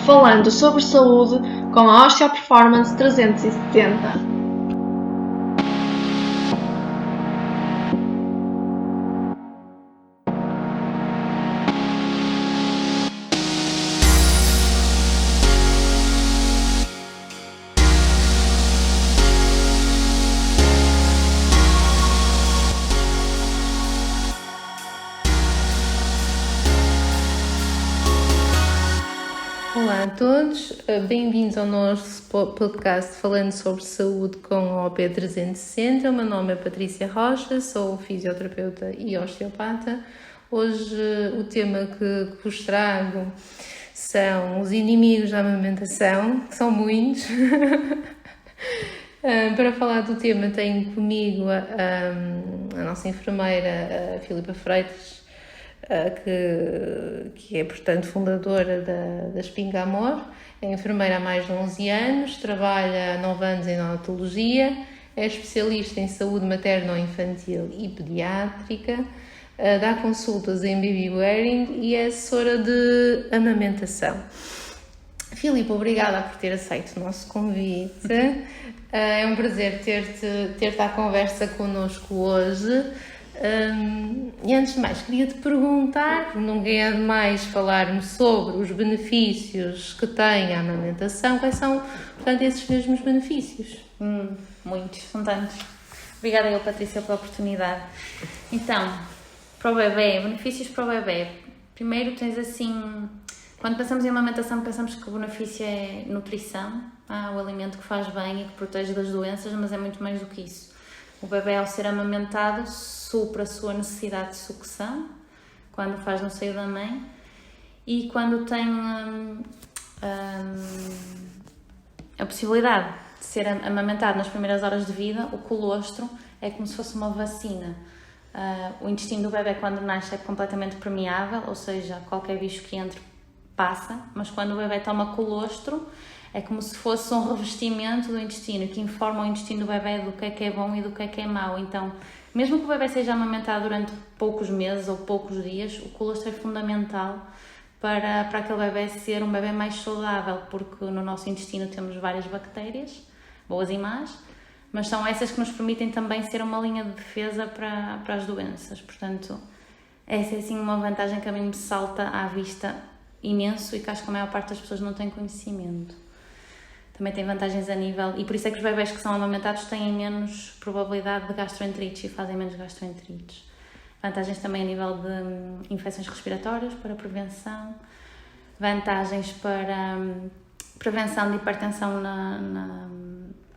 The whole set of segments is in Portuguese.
falando sobre saúde com a Osteo Performance 370. Olá a todos, bem-vindos ao nosso podcast falando sobre saúde com a OP 360. O meu nome é Patrícia Rocha, sou fisioterapeuta e osteopata. Hoje o tema que vos trago são os inimigos da amamentação, que são muitos. Para falar do tema tenho comigo a nossa enfermeira, a Filipa Freitas, que é, portanto, fundadora da Espinga Amor, é enfermeira há mais de 11 anos, trabalha há 9 anos em neonatologia, é especialista em saúde materno-infantil e pediátrica, dá consultas em baby wearing e é assessora de amamentação. Filipa, obrigada por ter aceito o nosso convite. É um prazer ter-te à conversa connosco hoje. E antes de mais, queria-te perguntar, porque não é demais falarmos sobre os benefícios que tem a amamentação, quais são, portanto, esses mesmos benefícios? Muitos, são tantos. Obrigada eu, Patrícia, pela oportunidade. Então, para o bebê, benefícios para o bebê. Primeiro tens assim, quando pensamos em amamentação, pensamos que o benefício é nutrição, o alimento que faz bem e que protege das doenças, mas é muito mais do que isso. O bebê, ao ser amamentado, supra a sua necessidade de sucção, quando faz no seio da mãe, e quando tem a possibilidade de ser amamentado nas primeiras horas de vida, o colostro é como se fosse uma vacina. O intestino do bebê, quando nasce, é completamente permeável, ou seja, qualquer bicho que entre passa, mas quando o bebê toma colostro, é como se fosse um revestimento do intestino, que informa o intestino do bebê do que é bom e do que é mau. Então, mesmo que o bebê seja amamentado durante poucos meses ou poucos dias, o colostro é fundamental para aquele bebê ser um bebê mais saudável, porque no nosso intestino temos várias bactérias, boas e más, mas são essas que nos permitem também ser uma linha de defesa para as doenças. Portanto, essa é assim uma vantagem que a mim me salta à vista imenso e que acho que a maior parte das pessoas não tem conhecimento. Também tem vantagens a nível, e por isso é que os bebés que são amamentados têm menos probabilidade de gastroenterites e fazem menos gastroenterites. Vantagens também a nível de infecções respiratórias, para prevenção. Vantagens para prevenção de hipertensão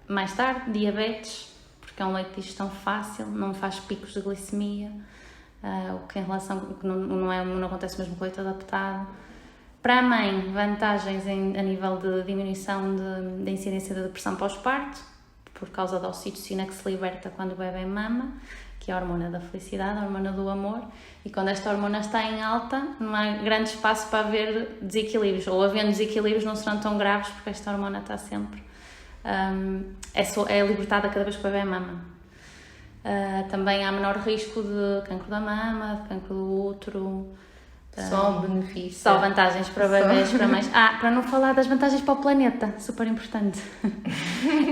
mais tarde, diabetes, porque é um leite de digestão fácil, não faz picos de glicemia, o que em relação, não acontece mesmo com o leite adaptado. Para a mãe, vantagens a nível de diminuição da incidência da depressão pós-parto, por causa da ocitocina que se liberta quando o bebê mama, que é a hormona da felicidade, a hormona do amor, e quando esta hormona está em alta, não há grande espaço para haver desequilíbrios, ou havendo desequilíbrios não serão tão graves, porque esta hormona está sempre, é libertada cada vez que o bebê mama. Também há menor risco de cancro da mama, de cancro do útero. Só benefícios. Só vantagens para bebês, para mães. Para não falar das vantagens para o planeta, super importante.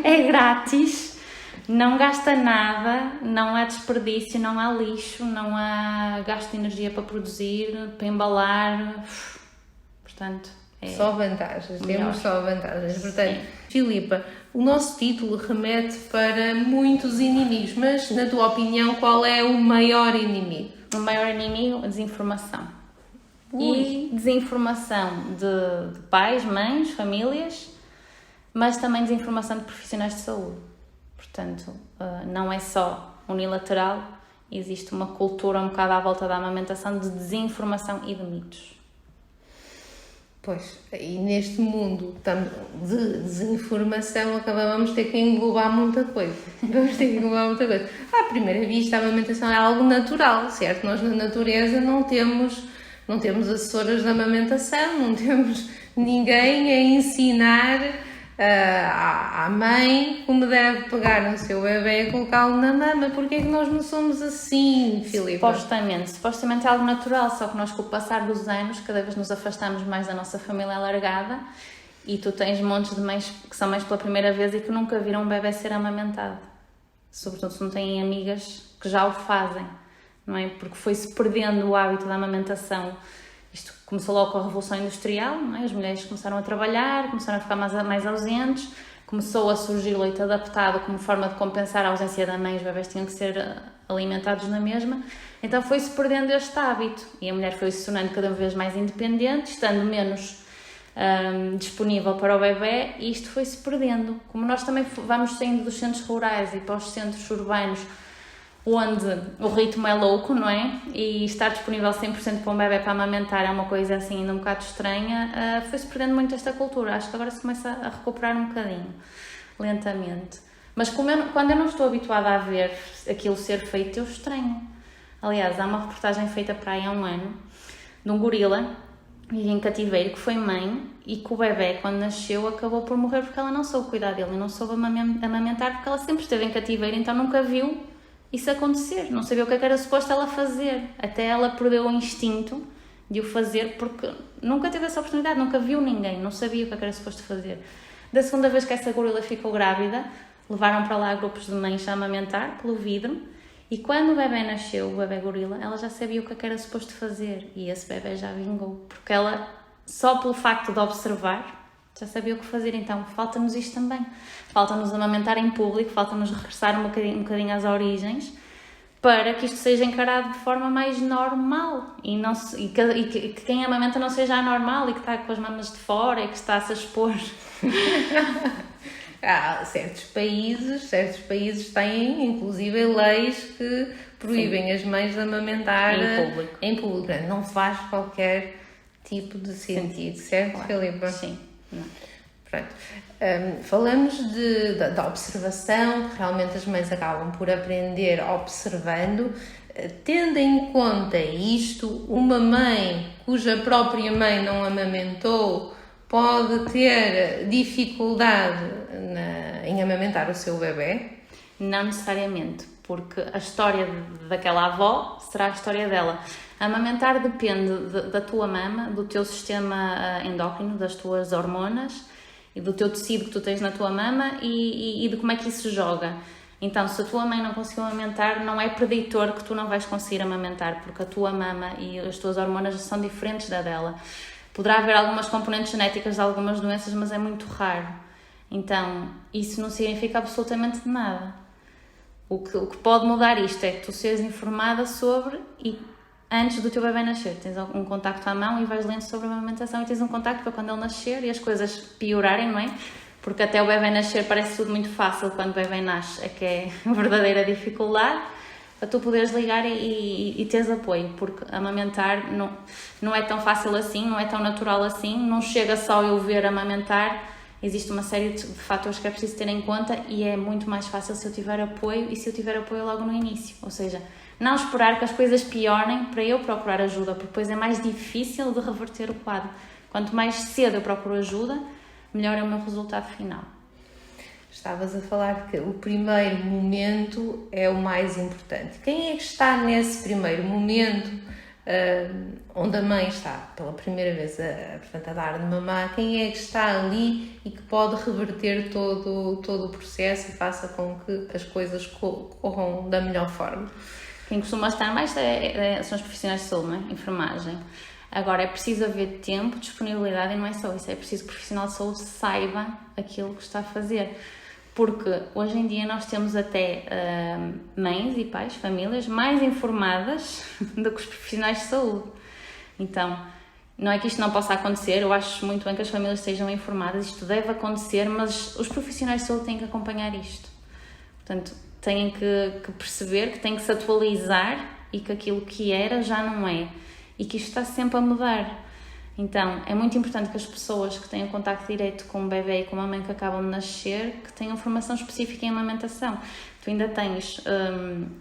É grátis, não gasta nada, não há desperdício, não há lixo, não há gasto de energia para produzir, para embalar. Portanto, só vantagens, melhor. Temos só vantagens. Portanto, Filipa, o nosso título remete para muitos inimigos, mas na tua opinião, qual é o maior inimigo? O maior inimigo, a desinformação. E desinformação de pais, mães, famílias, mas também desinformação de profissionais de saúde. Portanto, não é só unilateral, existe uma cultura um bocado à volta da amamentação de desinformação e de mitos. Pois, e neste mundo de desinformação vamos ter que englobar muita coisa. À primeira vista, a amamentação é algo natural, certo? Nós na natureza não temos assessoras de amamentação, não temos ninguém a ensinar à mãe como deve pegar no seu bebê e colocá-lo na mama. Porquê é que nós não somos assim, Filipe? Supostamente é algo natural, só que nós com o passar dos anos cada vez nos afastamos mais da nossa família alargada e tu tens montes de mães que são mães pela primeira vez e que nunca viram um bebê ser amamentado. Sobretudo se não têm amigas que já o fazem, não é? Porque foi-se perdendo o hábito da amamentação. Isto começou logo com a Revolução Industrial, não é? As mulheres começaram a trabalhar, começaram a ficar mais ausentes, começou a surgir o leite adaptado como forma de compensar a ausência da mãe, os bebés tinham que ser alimentados na mesma, então foi-se perdendo este hábito e a mulher foi-se tornando cada vez mais independente, estando menos disponível para o bebê e isto foi-se perdendo. Como nós também vamos saindo dos centros rurais e para os centros urbanos, onde o ritmo é louco, não é? E estar disponível 100% para um bebê para amamentar é uma coisa assim ainda um bocado estranha, foi-se perdendo muito esta cultura. Acho que agora se começa a recuperar um bocadinho, lentamente. Mas quando eu não estou habituada a ver aquilo ser feito, eu estranho. Aliás, há uma reportagem feita para aí há um ano, de um gorila, vive em cativeiro, que foi mãe e que o bebê, quando nasceu, acabou por morrer porque ela não soube cuidar dele e não soube amamentar porque ela sempre esteve em cativeiro, então nunca viu isso acontecer, não sabia o que era suposto ela fazer, até ela perdeu o instinto de o fazer porque nunca teve essa oportunidade, nunca viu ninguém, não sabia o que era suposto fazer. Da segunda vez que essa gorila ficou grávida, levaram para lá grupos de mães a amamentar pelo vidro e quando o bebê nasceu, o bebê gorila, ela já sabia o que era suposto fazer e esse bebê já vingou, porque ela, só pelo facto de observar, já sabia o que fazer. Então falta-nos isto também, falta-nos amamentar em público, falta-nos regressar um bocadinho às origens para que isto seja encarado de forma mais normal e que quem amamenta não seja anormal e que está com as mamas de fora e que está-se a expor. Há certos países têm inclusive leis que proíbem as mães de amamentar em público. Não faz qualquer tipo de sentido, certo, claro. Filipe? Sim. Não. Pronto. Falamos da observação, que realmente as mães acabam por aprender observando. Tendo em conta isto, uma mãe cuja própria mãe não amamentou pode ter dificuldade em amamentar o seu bebê? Não necessariamente, porque a história daquela avó será a história dela. Amamentar depende da tua mama, do teu sistema endócrino, das tuas hormonas e do teu tecido que tu tens na tua mama e de como é que isso joga. Então, se a tua mãe não conseguiu amamentar, não é preditor que tu não vais conseguir amamentar, porque a tua mama e as tuas hormonas são diferentes da dela. Poderá haver algumas componentes genéticas de algumas doenças, mas é muito raro. Então, isso não significa absolutamente nada. O que pode mudar isto é que tu seres informada sobre e antes do teu bebê nascer, tens um contacto à mão e vais lendo sobre a amamentação e tens um contacto para quando ele nascer e as coisas piorarem, não é? Porque até o bebê nascer parece tudo muito fácil, quando o bebê nasce é que é a verdadeira dificuldade, para tu poderes ligar e teres apoio, porque amamentar não é tão fácil assim, não é tão natural assim, não chega só eu ver amamentar, existe uma série de fatores que é preciso ter em conta e é muito mais fácil se eu tiver apoio e se eu tiver apoio logo no início, ou seja, não esperar que as coisas piorem para eu procurar ajuda, porque depois é mais difícil de reverter o quadro. Quanto mais cedo eu procuro ajuda, melhor é o meu resultado final. Estavas a falar que o primeiro momento é o mais importante. Quem é que está nesse primeiro momento, onde a mãe está pela primeira vez a dar de mamar? Quem é que está ali e que pode reverter todo o processo e faça com que as coisas corram da melhor forma? Quem costuma estar mais são os profissionais de saúde, não é? Enfermagem. Agora, é preciso haver tempo, disponibilidade e não é só isso, é preciso que o profissional de saúde saiba aquilo que está a fazer. Porque hoje em dia nós temos até mães e pais, famílias mais informadas do que os profissionais de saúde. Então, não é que isto não possa acontecer, eu acho muito bem que as famílias estejam informadas, isto deve acontecer, mas os profissionais de saúde têm que acompanhar isto. Portanto, têm que perceber que têm que se atualizar e que aquilo que era já não é. E que isto está sempre a mudar. Então, é muito importante que as pessoas que tenham contacto direto com o bebê e com a mãe que acabam de nascer, que tenham formação específica em amamentação. Tu ainda tens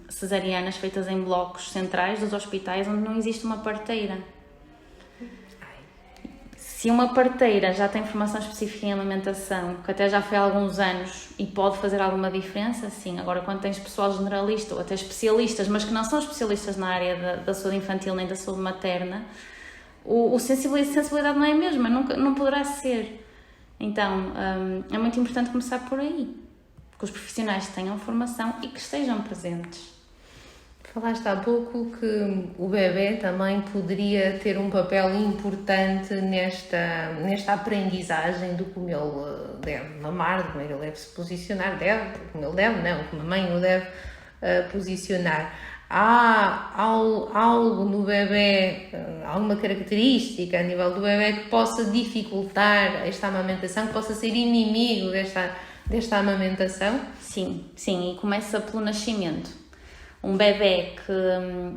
cesarianas feitas em blocos centrais dos hospitais onde não existe uma parteira. Se uma parteira já tem formação específica em amamentação, que até já foi há alguns anos e pode fazer alguma diferença, sim. Agora, quando tens pessoal generalista ou até especialistas, mas que não são especialistas na área da saúde infantil nem da saúde materna, a sensibilidade não é a mesma, nunca, não poderá ser. Então, é muito importante começar por aí, que os profissionais tenham formação e que estejam presentes. Falaste há pouco que o bebê também poderia ter um papel importante nesta aprendizagem do como ele deve mamar, de como ele deve se posicionar, como ele deve, não, como a mãe o deve posicionar. Há algo no bebê, alguma característica a nível do bebê que possa dificultar esta amamentação, que possa ser inimigo desta amamentação? Sim, e começa pelo nascimento. Um bebê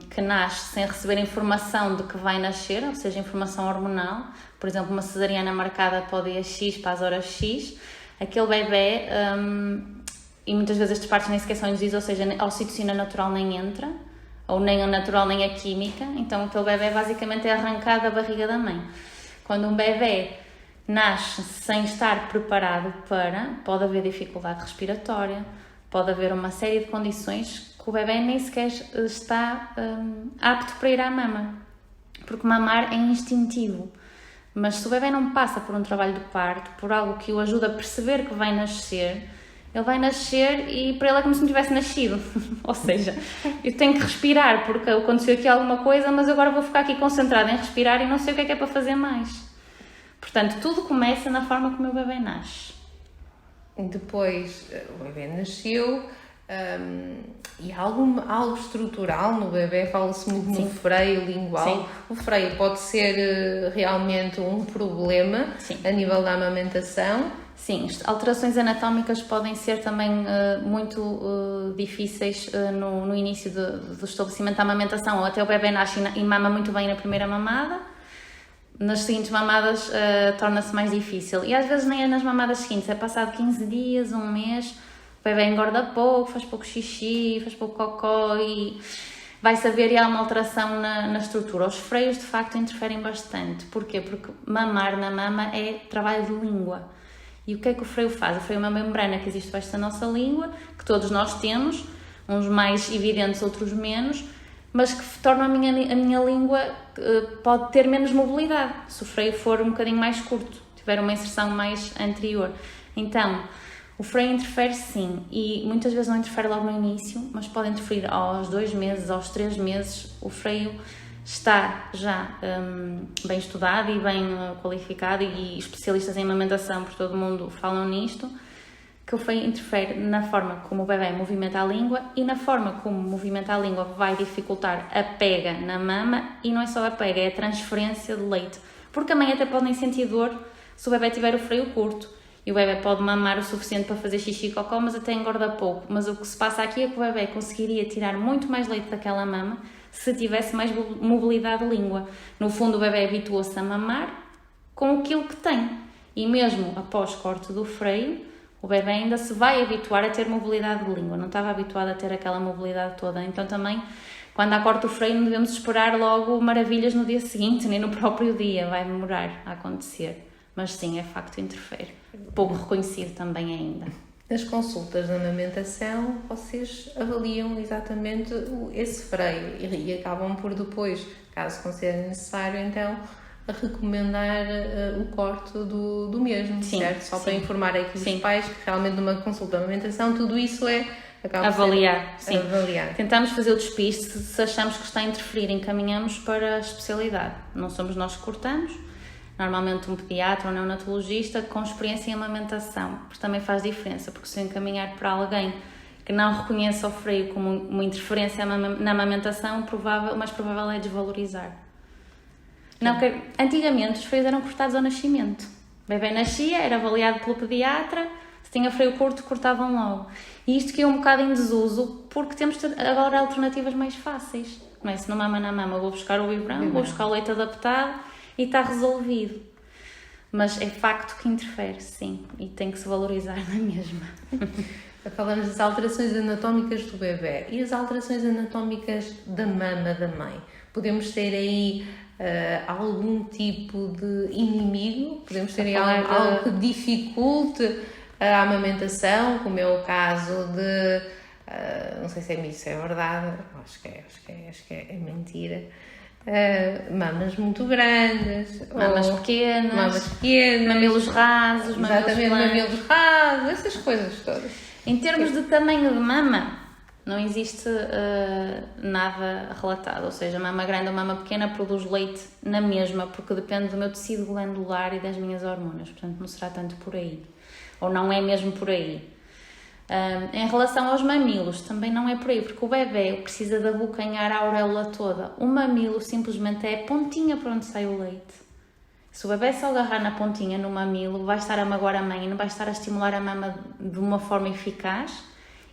que nasce sem receber informação de que vai nascer, ou seja, informação hormonal, por exemplo, uma cesariana marcada para o dia X, para as horas X, aquele bebê, e muitas vezes estes partos nem sequer são induzidos, ou seja, a ocitocina natural nem entra, ou nem a natural nem a química, então aquele bebê basicamente é arrancado da barriga da mãe. Quando um bebê nasce sem estar preparado pode haver dificuldade respiratória, pode haver uma série de condições que o bebê nem sequer está apto para ir à mama, porque mamar é instintivo. Mas se o bebê não passa por um trabalho de parto, por algo que o ajuda a perceber que vai nascer, ele vai nascer e para ele é como se não tivesse nascido. Ou seja, eu tenho que respirar porque aconteceu aqui alguma coisa, mas agora vou ficar aqui concentrada em respirar e não sei o que é para fazer mais. Portanto, tudo começa na forma como o bebê nasce. Depois o bebê nasceu, e há algo estrutural no bebê, fala-se muito no freio lingual. Sim. O freio pode ser realmente um problema. Sim. A nível da amamentação. Sim, alterações anatómicas podem ser também muito difíceis no início do estabelecimento da amamentação, ou até o bebê nasce e mama muito bem na primeira mamada. Nas seguintes mamadas torna-se mais difícil. E às vezes nem é nas mamadas seguintes, é passado 15 dias, um mês, o bebê engorda pouco, faz pouco xixi, faz pouco cocó e vai-se haver há uma alteração na estrutura. Os freios de facto interferem bastante. Porquê? Porque mamar na mama é trabalho de língua. E o que é que o freio faz? O freio é uma membrana que existe debaixo da nossa língua, que todos nós temos, uns mais evidentes, outros menos, mas que torna a minha língua, pode ter menos mobilidade, se o freio for um bocadinho mais curto, tiver uma inserção mais anterior. Então, o freio interfere sim, e muitas vezes não interfere logo no início, mas pode interferir aos 2 meses, aos 3 meses, o freio está já bem estudado e bem qualificado, e especialistas em amamentação por todo o mundo falam nisto, que o freio interfere na forma como o bebê movimenta a língua e na forma como movimenta a língua vai dificultar a pega na mama, e não é só a pega, é a transferência de leite, porque a mãe até pode nem sentir dor se o bebê tiver o freio curto, e o bebê pode mamar o suficiente para fazer xixi e cocó, mas até engorda pouco. Mas o que se passa aqui é que o bebê conseguiria tirar muito mais leite daquela mama se tivesse mais mobilidade de língua. No fundo, o bebê habituou-se a mamar com aquilo que tem, e mesmo após corte do freio, o bebê ainda se vai habituar a ter mobilidade de língua, não estava habituado a ter aquela mobilidade toda. Então também, quando há corte do freio, não devemos esperar logo maravilhas no dia seguinte, nem no próprio dia, vai demorar a acontecer. Mas sim, é facto, interfere. Pouco reconhecido também ainda. Nas consultas de amamentação, vocês avaliam exatamente esse freio e acabam por depois, caso considerem necessário, então, a recomendar o corte do mesmo, sim, certo? Só sim. Para informar aqui os sim. pais que realmente numa consulta de amamentação tudo isso avaliar. Sim. Avaliar. Tentamos fazer o despiste, se achamos que está a interferir, encaminhamos para a especialidade. Não somos nós que cortamos, normalmente um pediatra ou um neonatologista com experiência em amamentação, porque também faz diferença, porque se eu encaminhar para alguém que não reconheça o freio como uma interferência na amamentação, o mais provável é desvalorizar. Não, antigamente os freios eram cortados ao nascimento. O bebê nascia, era avaliado pelo pediatra, se tinha freio curto, cortavam logo. E isto caiu um bocado em desuso, porque temos agora alternativas mais fáceis. Não é? Se não mama na mama, vou buscar o biberão, vou buscar o leite adaptado e está resolvido. Mas é facto que interfere, sim, e tem que se valorizar na mesma. Falamos das alterações anatómicas do bebê e as alterações anatómicas da mama da mãe. Podemos ter aí algum tipo de inimigo? Podemos ter falar de- algo que dificulte a amamentação, como é o caso de, não sei se isso é verdade, acho que é mentira, mamas muito grandes, Mamas ou pequenas, pequenas, mamilos rasos, mamilos exatamente, planos. mamilos rasos, essas coisas todas. Em termos de tamanho de mama, não existe nada relatado, ou seja, mama grande ou mama pequena produz leite na mesma, porque depende do meu tecido glandular e das minhas hormonas, portanto não será tanto por aí, ou não é mesmo por aí. Em relação aos mamilos, também não é por aí, porque o bebê precisa de abocanhar a auréola toda. O mamilo simplesmente é a pontinha para onde sai o leite. Se o bebê só agarrar na pontinha no mamilo, vai estar a magoar a mãe e não vai estar a estimular a mama de uma forma eficaz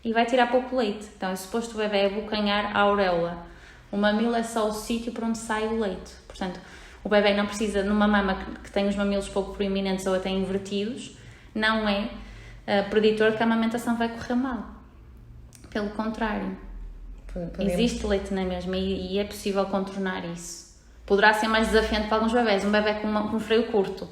e vai tirar pouco leite. Então é suposto o bebê abocanhar a auréola. O mamilo é só o sítio para onde sai o leite. Portanto, o bebê não precisa, numa mama que tem os mamilos pouco proeminentes ou até invertidos, não é preditor que a amamentação vai correr mal. Pelo contrário, existe leite na mesma e é possível contornar isso. Poderá ser mais desafiante para alguns bebés. Um bebê com um freio curto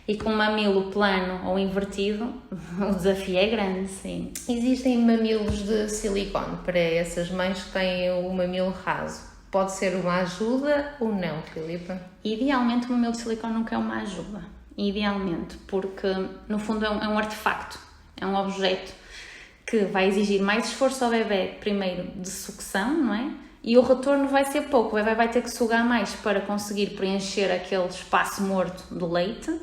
e com um mamilo plano ou invertido, o desafio é grande, sim. Existem mamilos de silicone para essas mães que têm o mamilo raso. Pode ser uma ajuda ou não, Filipa? Idealmente o mamilo de silicone nunca é uma ajuda. Idealmente, porque no fundo é um artefacto, é um objeto que vai exigir mais esforço ao bebê, primeiro de sucção, não é? E o retorno vai ser pouco, o bebê vai ter que sugar mais para conseguir preencher aquele espaço morto do leite,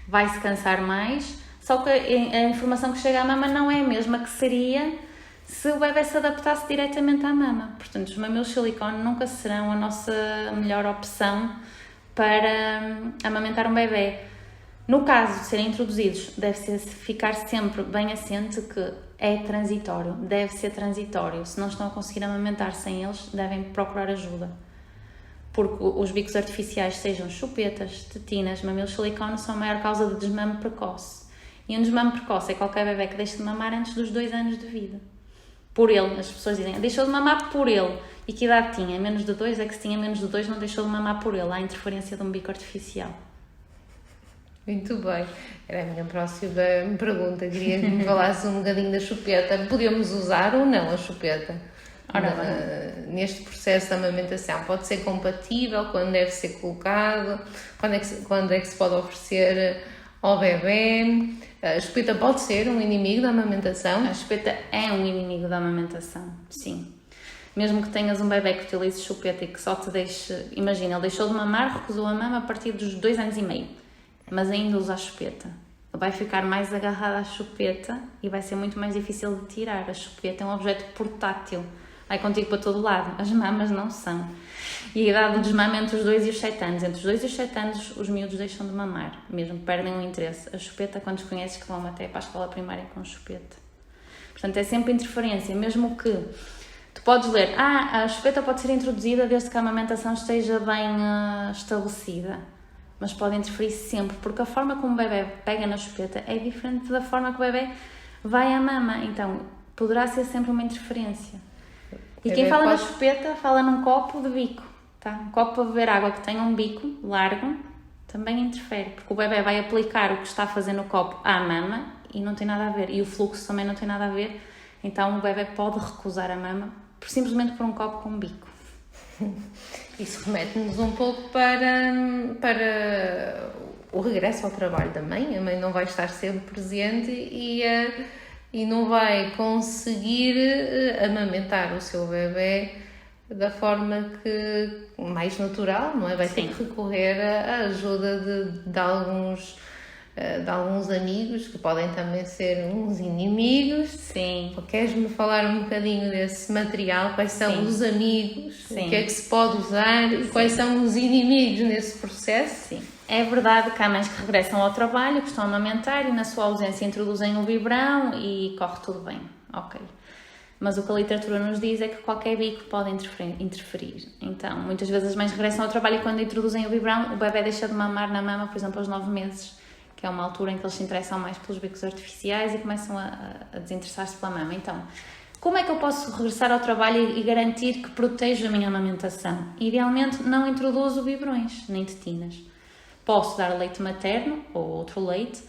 vai se cansar mais, só que a informação que chega à mama não é a mesma que seria se o bebê se adaptasse diretamente à mama. Portanto, os mamilos de silicone nunca serão a nossa melhor opção para amamentar um bebê. No caso de serem introduzidos, deve ficar sempre bem assente que é transitório, deve ser transitório. Se não estão a conseguir amamentar sem eles, devem procurar ajuda. Porque os bicos artificiais, sejam chupetas, tetinas, mamilos de silicone, são a maior causa de desmame precoce. E um desmame precoce é qualquer bebê que deixe de mamar antes dos 2 anos de vida. Por ele, as pessoas dizem, deixou de mamar por ele. E que idade tinha? Menos de 2? É que se tinha menos de 2 não deixou de mamar por ele. Há interferência de um bico artificial. Muito bem. Era a minha próxima pergunta. Queria que me falasse um bocadinho da chupeta. Podemos usar ou não a chupeta? Neste processo de amamentação? Pode ser compatível? Quando deve ser colocado? Quando é que se pode oferecer ao bebê? A chupeta pode ser um inimigo da amamentação? A chupeta é um inimigo da amamentação, sim. Mesmo que tenhas um bebê que utilize chupeta e que só te deixe... Imagina, ele deixou de mamar, recusou a mama a partir dos 2 anos e meio. Mas ainda usa a chupeta. Ele vai ficar mais agarrado à chupeta e vai ser muito mais difícil de tirar. A chupeta é um objeto portátil. Vai contigo para todo lado. As mamas não são. E a idade do desmame é entre os 2 e os 7 anos. Entre os 2 e os 7 anos os miúdos deixam de mamar. Mesmo perdem o interesse. A chupeta, quando conheces que vão até para a escola primária com chupeta. Portanto, é sempre interferência. Mesmo que tu podes ler, a chupeta pode ser introduzida desde que a amamentação esteja bem estabelecida. Mas pode interferir sempre, porque a forma como o bebê pega na chupeta é diferente da forma que o bebê vai à mama. Então, poderá ser sempre uma interferência. E quem fala na chupeta, fala num copo de bico, tá? Um copo para beber água que tenha um bico largo, também interfere, porque o bebê vai aplicar o que está a fazer no copo à mama e não tem nada a ver. E o fluxo também não tem nada a ver. Então, o bebê pode recusar a mama simplesmente por um copo com um bico. Isso remete-nos um pouco para o regresso ao trabalho da mãe. A mãe não vai estar sempre presente e não vai conseguir amamentar o seu bebê da forma que mais natural, não é? Vai ter que recorrer à ajuda de alguns amigos, que podem também ser uns inimigos. Sim. Queres-me falar um bocadinho desse material? Quais são os amigos? Sim. O que é que se pode usar? E quais são os inimigos nesse processo? Sim. É verdade que há mães que regressam ao trabalho, que estão a amamentar e na sua ausência introduzem o biberão e corre tudo bem. Ok. Mas o que a literatura nos diz é que qualquer bico pode interferir. Então, muitas vezes as mães regressam ao trabalho e quando introduzem o biberão, o bebê deixa de mamar na mama, por exemplo, aos 9 meses. Que é uma altura em que eles se interessam mais pelos bicos artificiais e começam a desinteressar-se pela mama. Então, Como é que eu posso regressar ao trabalho e garantir que protejo a minha amamentação? Idealmente não introduzo biberões, nem tetinas. Posso dar leite materno ou outro leite,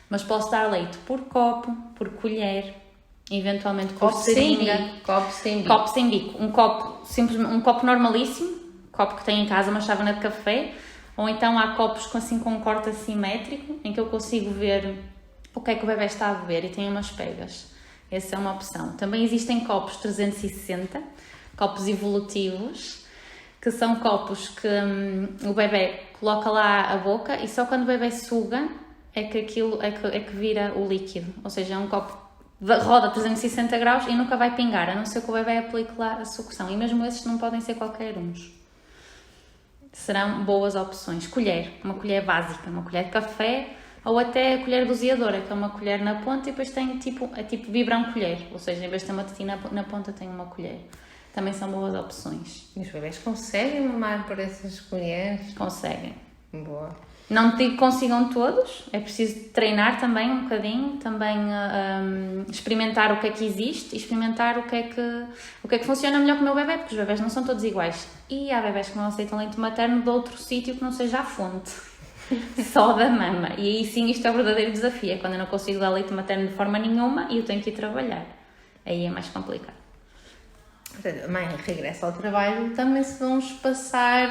mas posso dar leite por copo, por colher, eventualmente por seringa. Copo sem bico. Copo sem bico. Um copo normalíssimo, copo que tem em casa, uma chávena de café, ou então há copos com um corte assimétrico, em que eu consigo ver o que é que o bebê está a beber e tem umas pegas. Essa é uma opção. Também existem copos 360, copos evolutivos, que são copos que o bebê coloca lá a boca e só quando o bebê suga é que aquilo é que vira o líquido. Ou seja, é um copo roda 360 graus e nunca vai pingar, a não ser que o bebê aplique lá a sucção. E mesmo esses não podem ser qualquer uns. Serão boas opções. Colher, uma colher básica, uma colher de café, ou até a colher doseadora, que é uma colher na ponta e depois tem tipo vibrão colher, ou seja, em vez de ter uma tetina na ponta tem uma colher. Também são boas opções. E os bebés conseguem mamar por essas colheres? Conseguem. Boa. Não digo que consigam todos, é preciso treinar também um bocadinho, também experimentar o que é que existe e experimentar o que é que funciona melhor com o meu bebê, porque os bebés não são todos iguais. E há bebés que não aceitam leite materno de outro sítio que não seja a fonte. Só da mama. E aí sim isto é o verdadeiro desafio, é quando eu não consigo dar leite materno de forma nenhuma e eu tenho que ir trabalhar. Aí é mais complicado. Portanto, a mãe regressa ao trabalho, também se vão espaçar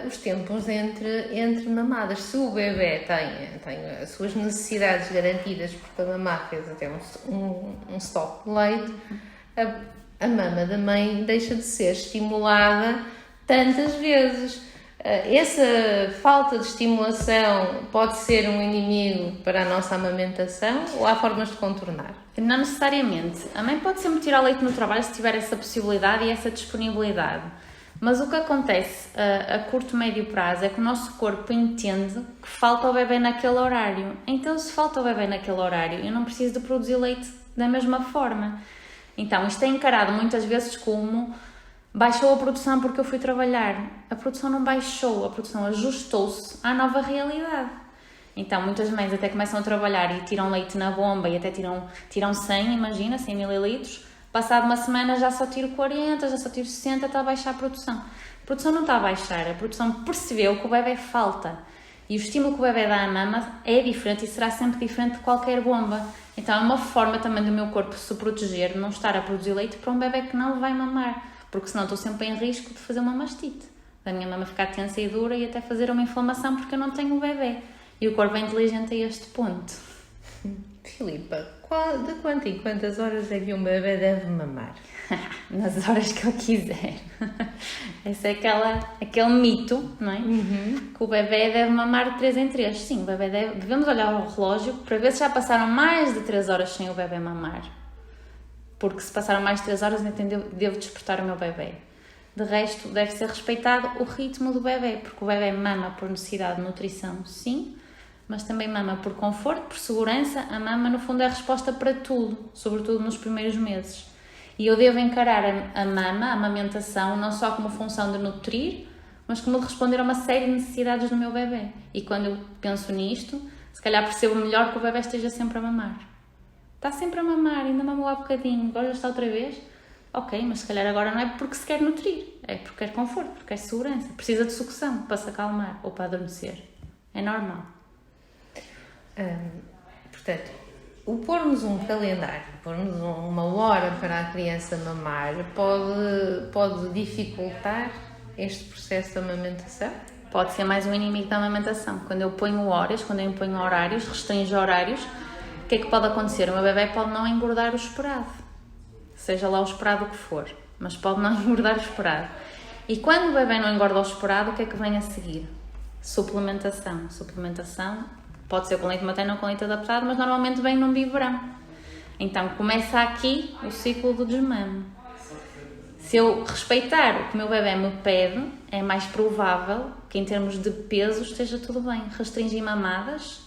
os tempos entre mamadas. Se o bebê tem as suas necessidades garantidas, porque a mamar fez até um stop de leite, a mama da mãe deixa de ser estimulada tantas vezes. Essa falta de estimulação pode ser um inimigo para a nossa amamentação ou há formas de contornar? Não necessariamente. A mãe pode sempre tirar leite no trabalho se tiver essa possibilidade e essa disponibilidade. Mas o que acontece a curto, médio prazo é que o nosso corpo entende que falta o bebê naquele horário. Então, se falta o bebê naquele horário, eu não preciso de produzir leite da mesma forma. Então, isto é encarado muitas vezes como baixou a produção porque eu fui trabalhar. A produção não baixou, a produção ajustou-se à nova realidade. Então, muitas mães até começam a trabalhar e tiram leite na bomba e até tiram 100, imagina, 100 ml. Passado uma semana já só tiro 40, já só tiro 60, está a baixar a produção. A produção não está a baixar, a produção percebeu que o bebê falta. E o estímulo que o bebê dá à mama é diferente e será sempre diferente de qualquer bomba. Então, é uma forma também do meu corpo se proteger, de não estar a produzir leite para um bebê que não vai mamar. Porque senão estou sempre em risco de fazer uma mastite. Da minha mama ficar tensa e dura e até fazer uma inflamação porque eu não tenho o bebê. E o corpo é inteligente a este ponto. Filipa, de quanto em quantas horas é que um bebê deve mamar? Nas horas que eu quiser. Esse é aquele mito, não é? Uhum. Que o bebê deve mamar de 3 em 3. Sim, o bebê devemos olhar ao relógio para ver se já passaram mais de 3 horas sem o bebê mamar. Porque se passaram mais de 3 horas, então devo despertar o meu bebê. De resto, deve ser respeitado o ritmo do bebê, porque o bebê mama por necessidade de nutrição, sim, mas também mama por conforto, por segurança. A mama, no fundo, é a resposta para tudo, sobretudo nos primeiros meses. E eu devo encarar a mama, a amamentação, não só como função de nutrir, mas como de responder a uma série de necessidades do meu bebê. E quando eu penso nisto, se calhar percebo melhor que o bebê esteja sempre a mamar. Está sempre a mamar, ainda mamou há bocadinho, agora já está outra vez. Ok, mas se calhar agora não é porque se quer nutrir, é porque quer conforto, porque quer segurança. Precisa de sucção para se acalmar ou para adormecer. É normal. Portanto, o pormos um calendário, pormos uma hora para a criança mamar, pode dificultar este processo de amamentação? Pode ser mais um inimigo da amamentação. Quando eu ponho horas, quando eu imponho horários, restringo horários, o que é que pode acontecer? O meu bebê pode não engordar o esperado, seja lá o esperado que for, mas pode não engordar o esperado. E quando o bebê não engorda o esperado, o que é que vem a seguir? Suplementação. Suplementação pode ser com leite materno ou com leite adaptado, mas normalmente vem num biberão. Então começa aqui o ciclo do desmame. Se eu respeitar o que o meu bebê me pede, é mais provável que em termos de peso esteja tudo bem. Restringir mamadas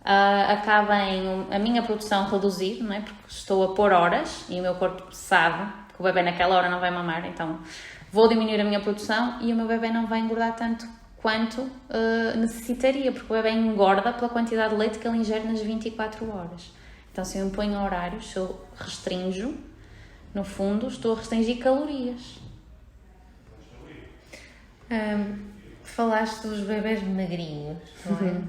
acaba em a minha produção reduzir, não é? Porque estou a pôr horas e o meu corpo sabe que o bebê naquela hora não vai mamar, então vou diminuir a minha produção e o meu bebê não vai engordar tanto quanto necessitaria, porque o bebê engorda pela quantidade de leite que ele ingere nas 24 horas. Então, se eu imponho horários, se eu restringo, no fundo, estou a restringir calorias. Falaste dos bebés magrinhos, não é?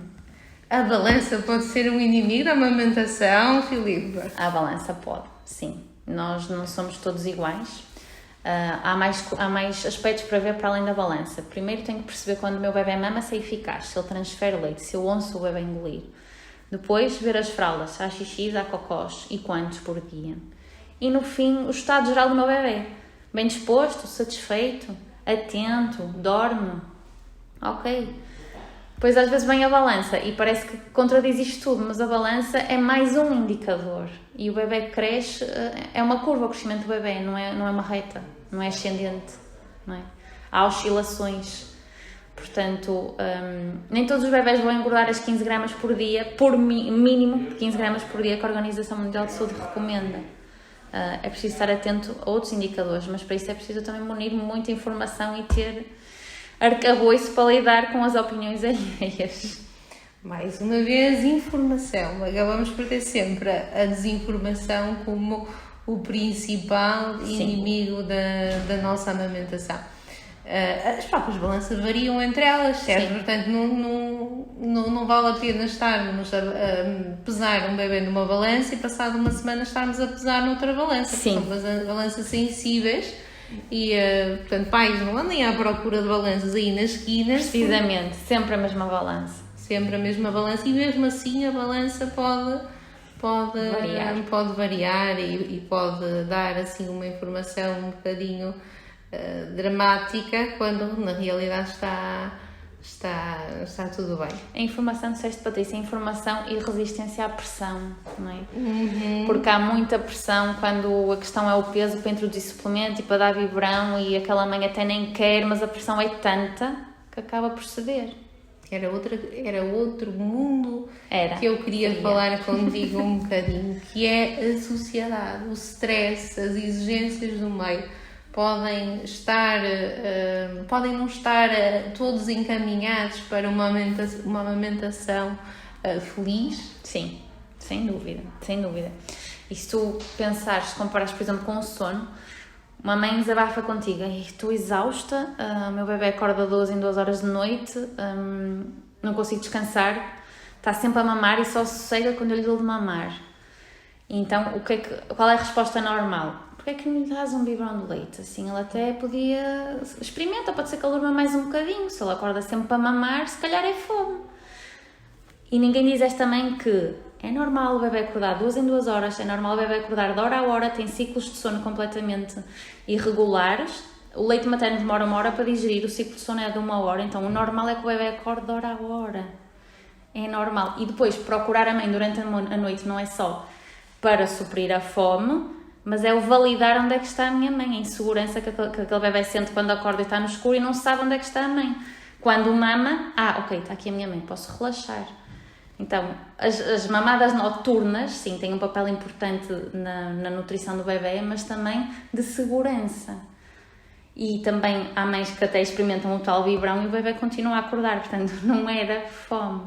A balança pode ser um inimigo da amamentação, Filipe? A balança pode, sim. Nós não somos todos iguais. Há mais aspectos para ver para além da balança. Primeiro tenho que perceber quando o meu bebê mama se é eficaz, se ele transfere leite, se eu ouço o bebê engolir. Depois ver as fraldas, se há xixis, há cocós e quantos por dia. E no fim, o estado geral do meu bebê. Bem disposto, satisfeito, atento, dorme. Ok. Depois às vezes vem a balança e parece que contradiz isto tudo, mas a balança é mais um indicador. E o bebê cresce, é uma curva o crescimento do bebê, não é uma reta, não é ascendente. Não é? Há oscilações. Portanto, nem todos os bebés vão engordar as 15 gramas por dia, por mínimo de 15 gramas por dia que a Organização Mundial de Saúde recomenda. É preciso estar atento a outros indicadores, mas para isso é preciso também munir muita informação e ter arcabouço para lidar com as opiniões alheias. Mais uma vez, informação. Acabamos por ter sempre a desinformação como o principal inimigo da nossa amamentação. As próprias balanças variam entre elas, certo? Sim. Portanto, não vale a pena estarmos a pesar um bebê numa balança e passado uma semana estarmos a pesar noutra balança. Sim. São balanças sensíveis e, portanto, pais não andem à procura de balanças aí nas esquinas. Precisamente, sempre a mesma balança. Sempre a mesma balança e mesmo assim a balança pode variar e pode dar assim uma informação um bocadinho dramática quando na realidade está tudo bem. A informação, disseste, Patrícia, a informação e resistência à pressão, não é? Uhum. Porque há muita pressão quando a questão é o peso para introduzir suplemento e para dar biberão e aquela mãe até nem quer, mas a pressão é tanta que acaba por ceder. Era outro mundo que eu queria falar contigo um bocadinho, que é a sociedade, o stress, as exigências do meio. Podem não estar todos encaminhados para uma amamentação feliz? Sim, sem dúvida. E se tu pensares, se comparares, por exemplo, com o sono, uma mãe desabafa contigo, estou exausta, meu bebê acorda 12 em 2 horas de noite, não consigo descansar, está sempre a mamar e só sossega quando eu lhe dou de mamar. Então, qual é a resposta normal? Porque é que não lhe dás um biberão de leite? Assim, ela até podia... Experimenta, pode ser que ela durma mais um bocadinho. Se ela acorda sempre para mamar, se calhar é fome. E ninguém diz esta mãe que é normal o bebê acordar 2 em 2 horas, é normal o bebê acordar de hora a hora, tem ciclos de sono completamente irregulares. O leite materno demora 1 hora para digerir, o ciclo de sono é de 1 hora, então o normal é que o bebê acorde de hora a hora. É normal. E depois, procurar a mãe durante a noite não é só para suprir a fome, mas é o validar onde é que está a minha mãe, a insegurança que aquele bebê sente quando acorda e está no escuro e não sabe onde é que está a mãe. Quando mama, ok, está aqui a minha mãe, posso relaxar. Então, as mamadas noturnas, sim, têm um papel importante na nutrição do bebê, mas também de segurança. E também há mães que até experimentam o tal biberão e o bebê continua a acordar, portanto, não era fome.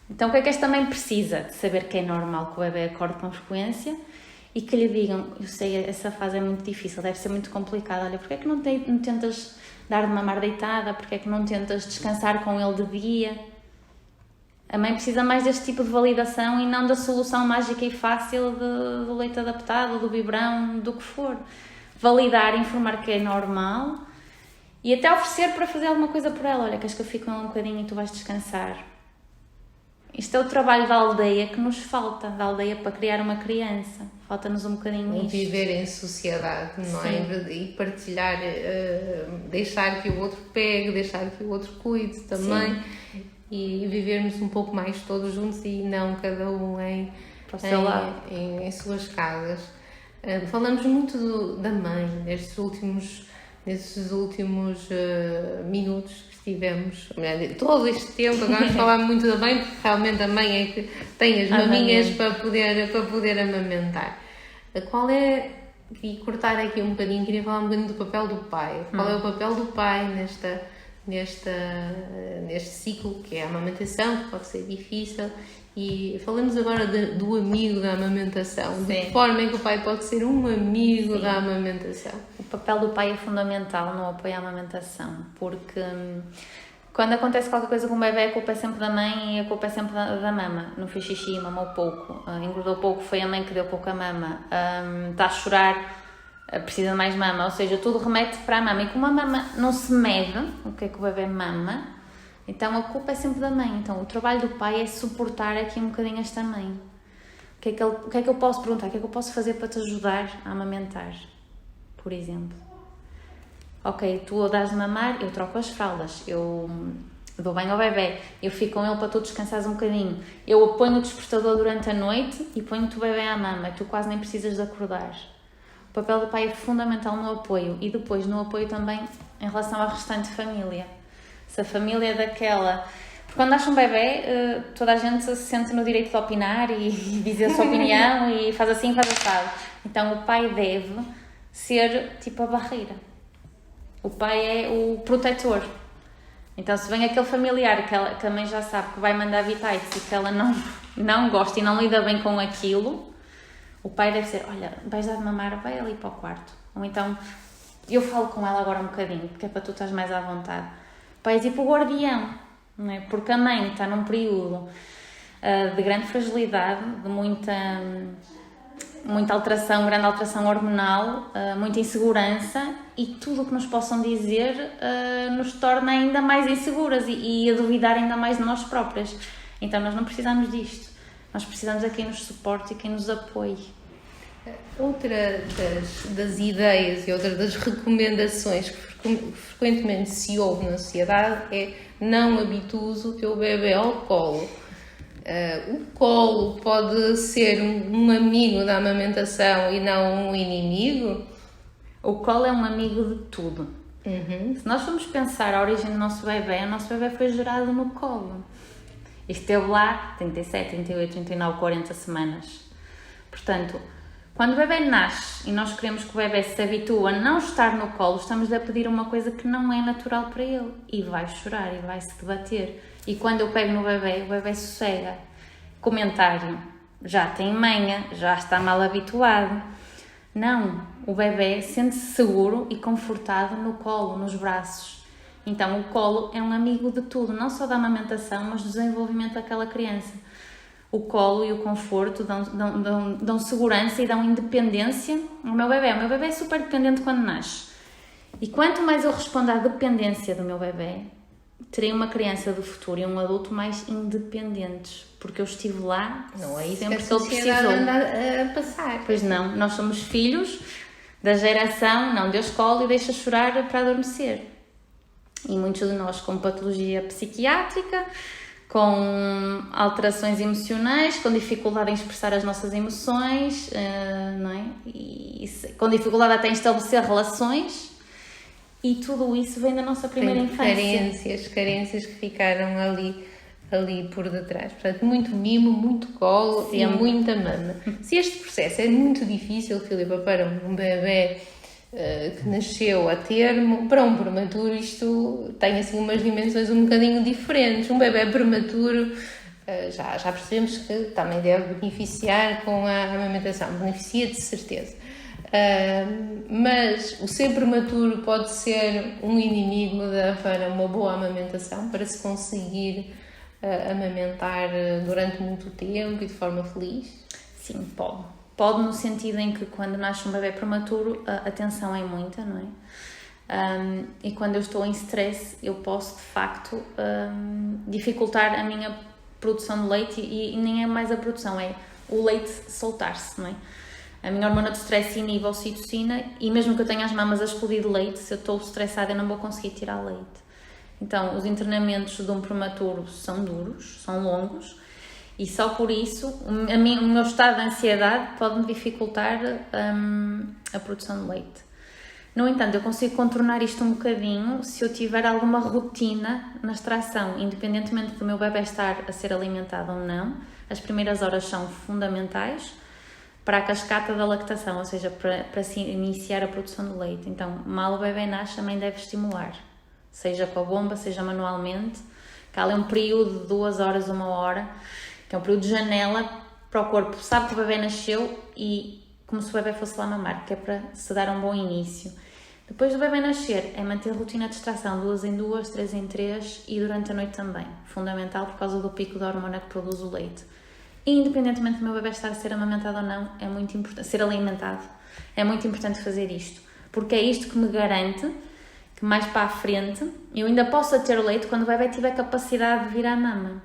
Então, o que é que esta mãe precisa? De saber que é normal que o bebê acorde com frequência e que lhe digam, eu sei, essa fase é muito difícil, deve ser muito complicada, olha, porque é que não tentas dar de mamar deitada, porque é que não tentas descansar com ele de dia? A mãe precisa mais deste tipo de validação e não da solução mágica e fácil do leite adaptado, do biberão, do que for. Validar, informar que é normal e até oferecer para fazer alguma coisa por ela, olha, queres que eu fique com ela um bocadinho e tu vais descansar? Isto é o trabalho da aldeia que nos falta, da aldeia para criar uma criança. Falta-nos um bocadinho isto. Viver em sociedade, não é? E partilhar, deixar que o outro pegue, deixar que o outro cuide também. Sim. E vivermos um pouco mais todos juntos e não cada um em suas casas. Falamos muito da mãe nestes últimos minutos. Tivemos todo este tempo, agora vamos falar muito da mãe, porque realmente a mãe é que tem as maminhas para poder amamentar. Qual é, e cortar aqui um bocadinho, queria falar um bocadinho do papel do pai. Qual é o papel do pai neste ciclo que é a amamentação, que pode ser difícil. E falamos agora do amigo da amamentação. De que forma é que o pai pode ser um amigo da amamentação? O papel do pai é fundamental no apoio à amamentação, porque quando acontece qualquer coisa com o bebê, a culpa é sempre da mãe e a culpa é sempre da mama. Não fez xixi, mamou pouco, engordou pouco, foi a mãe que deu pouca mama, está a chorar, precisa de mais mama, ou seja, tudo remete para a mama. E como a mama não se mede o que é que o bebê mama, então a culpa é sempre da mãe. Então o trabalho do pai é suportar aqui um bocadinho esta mãe. O que é que eu posso perguntar? O que é que eu posso fazer para te ajudar a amamentar? Por exemplo. Ok, tu dás de mamar, eu troco as fraldas, eu dou banho ao bebê, eu fico com ele para tu descansares um bocadinho, eu ponho o despertador durante a noite e ponho-te o bebê à mama, tu quase nem precisas de acordar. O papel do pai é fundamental no apoio e depois no apoio também em relação à restante família. Se a família é daquela... Porque quando nasce um bebê, toda a gente se sente no direito de opinar e dizer a sua opinião e faz assim, faz assado. Então o pai deve ser tipo a barreira. O pai é o protetor. Então se vem aquele familiar que a mãe já sabe que vai mandar bitites e que ela não gosta e não lida bem com aquilo, o pai deve ser, olha, vais dar de mamar, vai ali para o quarto. Ou então, eu falo com ela agora um bocadinho, porque é para tu estás mais à vontade. O pai é tipo o guardião, não é? Porque a mãe está num período de grande fragilidade, de muita alteração, grande alteração hormonal, muita insegurança, e tudo o que nos possam dizer nos torna ainda mais inseguras e a duvidar ainda mais de nós próprias. Então nós não precisamos disto, nós precisamos de quem nos suporte e quem nos apoie. Outra das ideias e outra das recomendações que frequentemente se ouve na sociedade é: não habitues o teu bebê ao colo. O colo pode ser um amigo da amamentação e não um inimigo? O colo é um amigo de tudo. Se nós formos pensar a origem do nosso bebê, o nosso bebê foi gerado no colo. Esteve lá 37, 38, 39, 40 semanas. Portanto, quando o bebê nasce e nós queremos que o bebê se habitue a não estar no colo, estamos a pedir uma coisa que não é natural para ele. E vai chorar e vai se debater. E quando eu pego no bebê, o bebê sossega. Comentário: já tem manha, já está mal habituado. Não, o bebê sente-se seguro e confortado no colo, nos braços. Então o colo é um amigo de tudo, não só da amamentação, mas do desenvolvimento daquela criança. O colo e o conforto dão segurança e dão independência ao meu bebê. O meu bebê é super dependente quando nasce. E quanto mais eu respondo à dependência do meu bebê, terei uma criança do futuro e um adulto mais independentes, porque eu estive lá não é isso sempre que a sociedade anda a passar. Pois não, nós somos filhos da geração, não, Deus cola e deixa chorar para adormecer. E muitos de nós com patologia psiquiátrica, com alterações emocionais, com dificuldade em expressar as nossas emoções, não é? E com dificuldade até em estabelecer relações. E tudo isso vem da nossa primeira infância. Carências que ficaram ali por detrás. Portanto, muito mimo, muito colo e muita mama. Se este processo é muito difícil, Filipa, para um bebê que nasceu a termo, para um prematuro isto tem assim umas dimensões um bocadinho diferentes. Um bebê prematuro já percebemos que também deve beneficiar com a amamentação, beneficia de certeza. Mas o ser prematuro pode ser um inimigo para uma boa amamentação, para se conseguir amamentar durante muito tempo e de forma feliz? Sim, pode. Pode no sentido em que quando nasce um bebê prematuro a tensão é muita, não é? E quando eu estou em stress eu posso de facto dificultar a minha produção de leite e nem é mais a produção, é o leite soltar-se, não é? A minha hormona de stress inibe a ocitocina e mesmo que eu tenha as mamas a explodir de leite, se eu estou estressada eu não vou conseguir tirar leite. Então, os internamentos de um prematuro são duros, são longos e só por isso o meu estado de ansiedade pode-me dificultar a produção de leite. No entanto, eu consigo contornar isto um bocadinho se eu tiver alguma rotina na extração, independentemente do meu bebê estar a ser alimentado ou não. As primeiras horas são fundamentais para a cascata da lactação, ou seja, para se iniciar a produção de leite. Então, mal o bebê nasce, a mãe deve estimular. seja com a bomba, seja manualmente, que há ali um período de 2 horas, 1 hora, que é um período de janela para o corpo, sabe que o bebê nasceu e como se o bebê fosse lá mamar, que é para se dar um bom início. Depois do bebê nascer, é manter a rotina de extração 2 em 2, 3 em 3 e durante a noite também. Fundamental por causa do pico da hormona que produz o leite. E, independentemente do meu bebê estar a ser amamentado ou não, é muito importante, ser alimentado, é muito importante fazer isto. Porque é isto que me garante que mais para a frente eu ainda possa ter o leite quando o bebê tiver capacidade de vir à mama.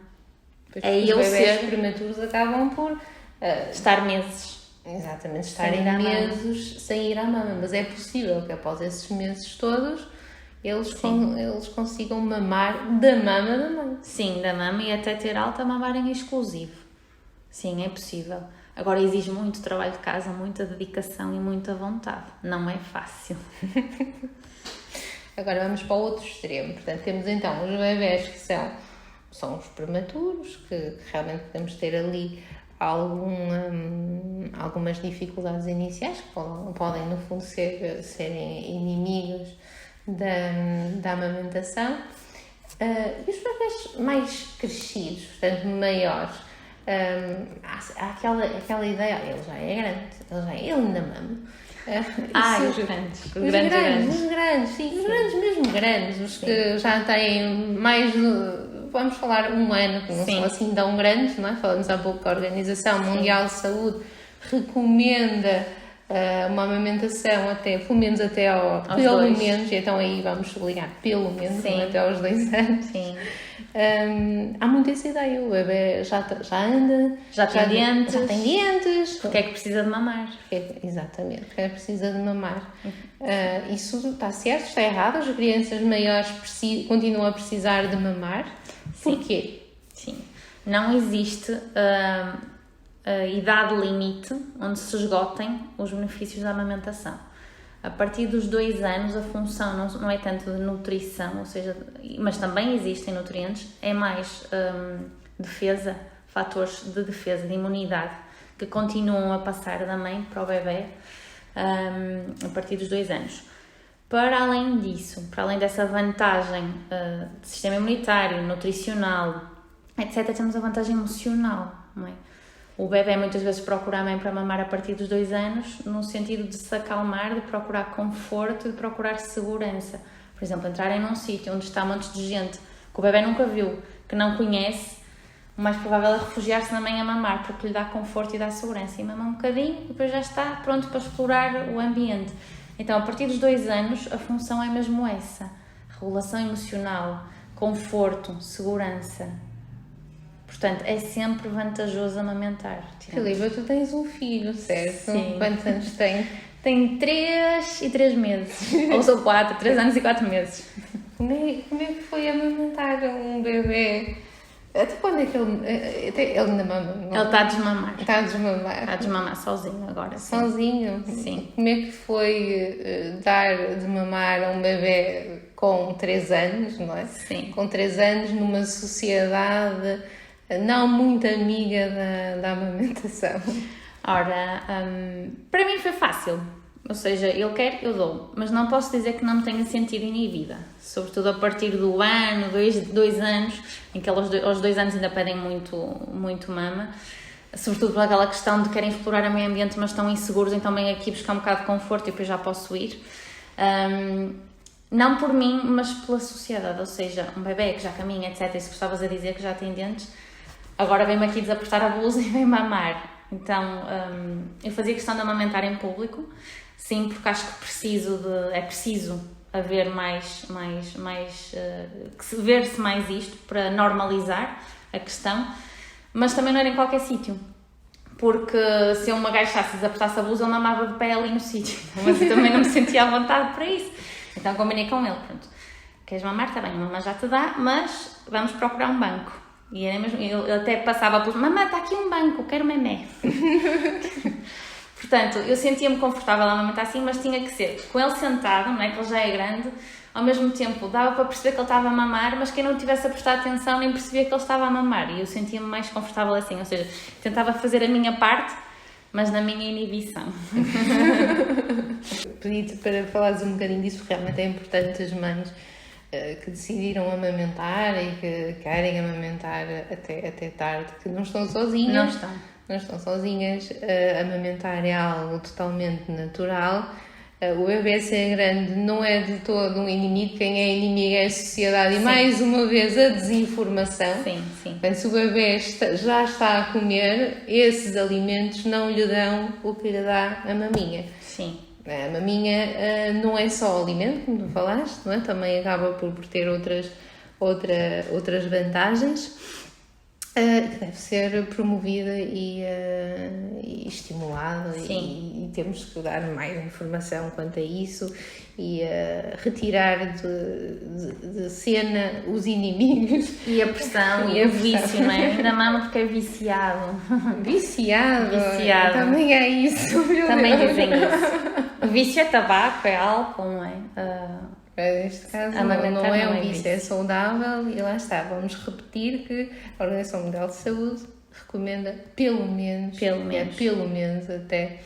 Pois É os eu bebés ser, prematuros acabam por estar meses. exatamente, Sem estarem ir à mama. meses sem ir à mama, mas é possível que após esses meses todos eles consigam mamar da mama da mãe. Sim, da mama e até ter alta mamária exclusivo. Sim, é possível. Agora exige muito trabalho de casa, muita dedicação e muita vontade. Não é fácil. Agora vamos para o outro extremo. Portanto, temos então os bebés que são os prematuros, que realmente podemos ter ali algumas dificuldades iniciais, que podem no fundo serem inimigos da amamentação. E os bebés mais crescidos, portanto maiores, há aquela ideia, ele já é grande, ele ainda mama. Os grandes. Os grandes, sim, os grandes mesmo grandes, os que já têm mais vamos falar 1 ano, que não são assim tão grandes, não é? Falamos há pouco que a Organização Mundial de Saúde recomenda uma amamentação pelo menos até pelo menos, e então aí vamos sublinhar, pelo menos até aos 2 anos. Sim. Há muito essa ideia, o bebê já anda, já tem dentes. Porque é que precisa de mamar? Exatamente, porque é que precisa de mamar. Isso está certo, está errado, as crianças maiores continuam a precisar de mamar. Porquê? Sim, não existe idade limite onde se esgotem os benefícios da amamentação. A partir dos 2 anos, a função não é tanto de nutrição, ou seja, mas também existem nutrientes, é mais defesa, fatores de defesa, de imunidade, que continuam a passar da mãe para o bebê a partir dos 2 anos. Para além disso, para além dessa vantagem de sistema imunitário, nutricional, etc., temos a vantagem emocional, não é? O bebê muitas vezes procura a mãe para mamar a partir dos 2 anos, no sentido de se acalmar, de procurar conforto, de procurar segurança. Por exemplo, entrarem num sítio onde está montes de gente que o bebê nunca viu, que não conhece, o mais provável é refugiar-se na mãe a mamar, porque lhe dá conforto e dá segurança. E mama um bocadinho e depois já está pronto para explorar o ambiente. Então, a partir dos 2 anos, a função é mesmo essa. Regulação emocional, conforto, segurança. Portanto, é sempre vantajoso amamentar. Filipe, tu tens um filho, certo? Sim. Quantos anos tem? Tem 3 e 3 meses. Ou são 4, 3 anos e 4 meses. Como é que foi amamentar um bebê? Até quando é que ele ainda mama? Ele está a desmamar. Está a desmamar? Está a desmamar sozinho agora. Sim. Sozinho? Sim. Como é que foi dar de mamar a um bebê com 3 anos, não é? Sim. Com 3 anos numa sociedade não muito amiga da amamentação? Ora, para mim foi fácil. Ou seja, ele quer, eu dou. Mas não posso dizer que não me tenha sentido inibida. Sobretudo a partir do ano, 2 anos, em que eles aos 2 anos ainda pedem muito mama. Sobretudo por aquela questão de querem explorar o meio ambiente, mas estão inseguros, então vêm aqui buscar um bocado de conforto e depois já posso ir. Não por mim, mas pela sociedade. Ou seja, um bebê que já caminha, etc. E se gostavas a dizer que já tem dentes, agora vem-me aqui desapertar a blusa e vem mamar. Então, eu fazia questão de amamentar em público, sim, porque acho que é preciso haver ver-se mais isto para normalizar a questão, mas também não era em qualquer sítio, porque se eu me agachasse e desapertasse a blusa, eu mamava de pé ali no sítio, mas eu também não me sentia à vontade para isso. Então combinei com ele, pronto, queres mamar? Está bem, a mamãe já te dá, mas vamos procurar um banco. E era mesmo, ele até passava pelos, mamãe, está aqui um banco, quero memé. Portanto, eu sentia-me confortável a amamentar assim, mas tinha que ser com ele sentado, não é, que ele já é grande, ao mesmo tempo dava para perceber que ele estava a mamar, mas quem não tivesse a prestar atenção nem percebia que ele estava a mamar, e eu sentia-me mais confortável assim, ou seja, tentava fazer a minha parte, mas na minha inibição. Pedi-te para falares um bocadinho disso, porque realmente é importante as mães que decidiram amamentar e que querem amamentar até tarde, que não estão sozinhas. Não estão sozinhas. Amamentar é algo totalmente natural. O bebê ser grande não é de todo um inimigo, quem é inimigo é a sociedade. E mais uma vez a desinformação. Sim. Portanto, se o bebê já está a comer, esses alimentos não lhe dão o que lhe dá a maminha. Sim. A maminha não é só alimento, como tu falaste, não é? Também acaba por ter outras vantagens, que deve ser promovida e estimulada, e temos que dar mais informação quanto a isso e retirar de cena os inimigos. E a pressão e o vício, não é? Ainda mama porque é viciado. Viciado. Também é isso. Também dizem isso. O vício é tabaco, é álcool, não é? Neste caso não é um vício, é saudável, e lá está, vamos repetir que a Organização Mundial de Saúde recomenda pelo menos até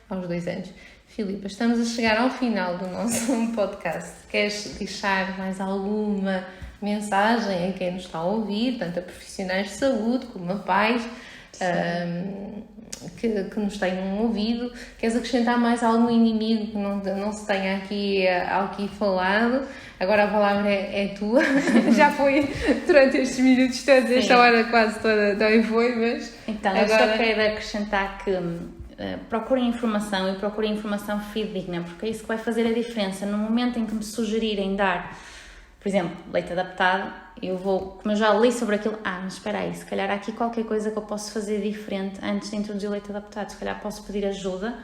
aos 2 anos. Filipa, estamos a chegar ao final do nosso podcast. Queres deixar mais alguma mensagem a quem nos está a ouvir, tanto a profissionais de saúde como a pais que nos tenham ouvido? Queres acrescentar mais algum inimigo que não se tenha aqui falado? Agora a palavra é tua. Já foi durante estes minutos todos, esta hora quase toda também foi, mas... Então, eu só quero acrescentar que procurem informação fidedigna, porque é isso que vai fazer a diferença. No momento em que me sugerirem dar, por exemplo, leite adaptado, eu vou, como eu já li sobre aquilo, mas espera aí, se calhar há aqui qualquer coisa que eu posso fazer diferente antes de introduzir o leite adaptado, se calhar posso pedir ajuda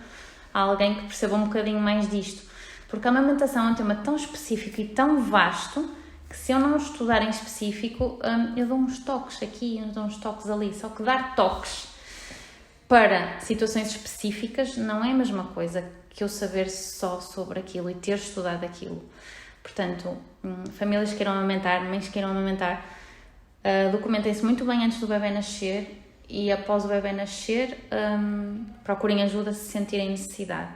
a alguém que perceba um bocadinho mais disto, porque a amamentação é um tema tão específico e tão vasto, que se eu não estudar em específico, eu dou uns toques aqui, eu dou uns toques ali, só que dar toques para situações específicas não é a mesma coisa que eu saber só sobre aquilo e ter estudado aquilo. Portanto, famílias que queiram amamentar, mães que queiram amamentar, documentem-se muito bem antes do bebê nascer, e após o bebê nascer, procurem ajuda se sentirem necessidade.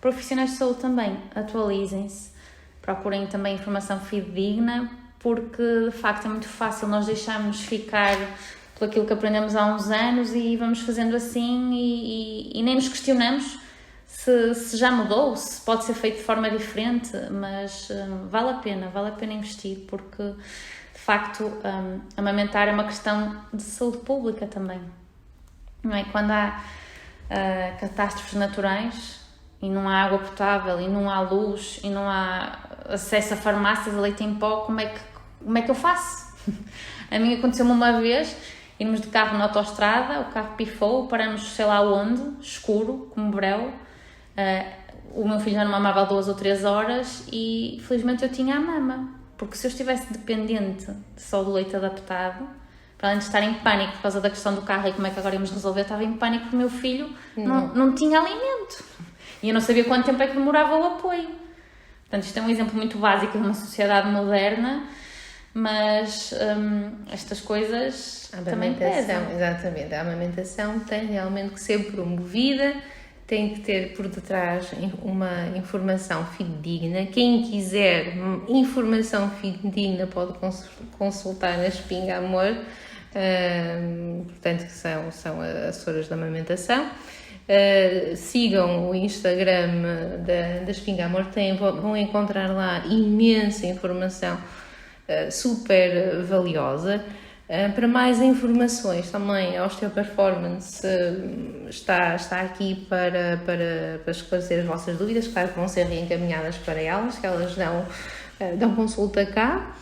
Profissionais de saúde também, atualizem-se, procurem também informação fidedigna, porque de facto é muito fácil nós deixarmos ficar por aquilo que aprendemos há uns anos e vamos fazendo assim e nem nos questionamos se já mudou, se pode ser feito de forma diferente, mas vale a pena investir, porque de facto amamentar é uma questão de saúde pública também, não é? Quando há catástrofes naturais e não há água potável e não há luz e não há acesso a farmácias, a leite em pó, como é que eu faço? A mim aconteceu-me uma vez, irmos de carro na autoestrada, o carro pifou, paramos sei lá onde, escuro, como breu. O meu filho já não mamava há 2 ou 3 horas e felizmente eu tinha a mama, porque se eu estivesse dependente só do leite adaptado, para além de estar em pânico por causa da questão do carro e como é que agora íamos resolver, eu estava em pânico porque o meu filho não tinha alimento e eu não sabia quanto tempo é que demorava o apoio. Portanto, isto é um exemplo muito básico de uma sociedade moderna, mas estas coisas também pesam. Exatamente, a amamentação tem realmente que ser promovida, tem que ter por detrás uma informação fidedigna. Quem quiser informação fidedigna pode consultar a Espinga Amor, portanto, que são as assessoras da amamentação. Sigam o Instagram da Espinga Amor, vão encontrar lá imensa informação super valiosa. Para mais informações também, a Osteoperformance está aqui para esclarecer as vossas dúvidas, claro que vão ser reencaminhadas para elas, que elas dão consulta cá.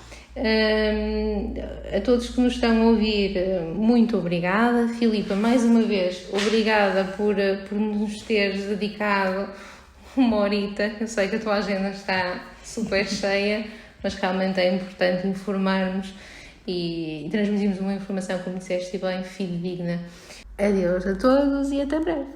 A todos que nos estão a ouvir, muito obrigada. Filipa, mais uma vez, obrigada por nos teres dedicado 1 horita. Eu sei que a tua agenda está super cheia, mas realmente é importante informarmos e transmitirmos uma informação, como disseste bem, fidedigna. Adeus a todos e até breve.